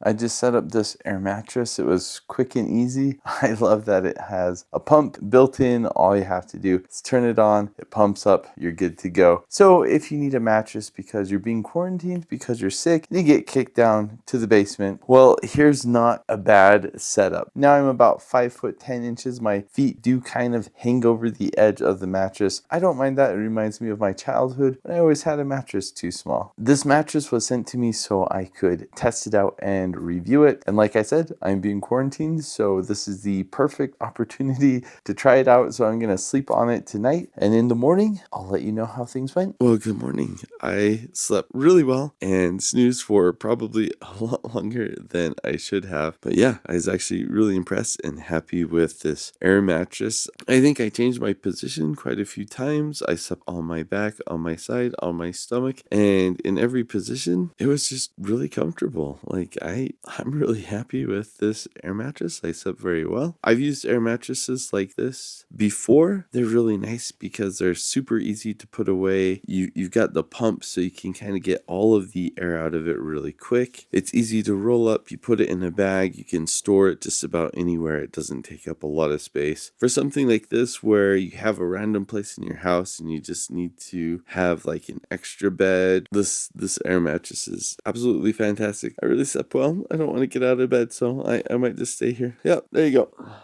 I just set up this air mattress. It was quick and easy. I love that it has a pump built in. All you have to do is turn it on, it pumps up, you're good to go. So if you need a mattress because you're being quarantined, because you're sick, you get kicked down to the basement, well, here's not a bad setup. Now I'm about 5'10". My feet do kind of hang over the edge of the mattress. I don't mind that. It reminds me of my childhood when I always had a mattress too small. This mattress was sent to me so I could test it out and review it. And like I said, I'm being quarantined, so this is the perfect opportunity to try it out. So I'm gonna sleep on it tonight, and in the morning, I'll let you know how things went. Well, good morning. I slept really well and snoozed for probably a lot longer than I should have. But yeah, I was actually really impressed and happy with this air mattress. I think I changed my position quite a few times. I slept on my back, on my side, on my stomach, and in every position, it was just really comfortable. Like I'm really happy with this air mattress. I slept very well. I've used air mattresses like this before. They're really nice because they're super easy to put away. You've got the pump so you can kind of get all of the air out of it really quick. It's easy to roll up. You put it in a bag. You can store it just about anywhere. It doesn't take up a lot of space. For something like this where you have a random place in your house and you just need to have like an extra bed, this air mattress is absolutely fantastic. I really slept well. I don't want to get out of bed, so I might just stay here. Yep, there you go.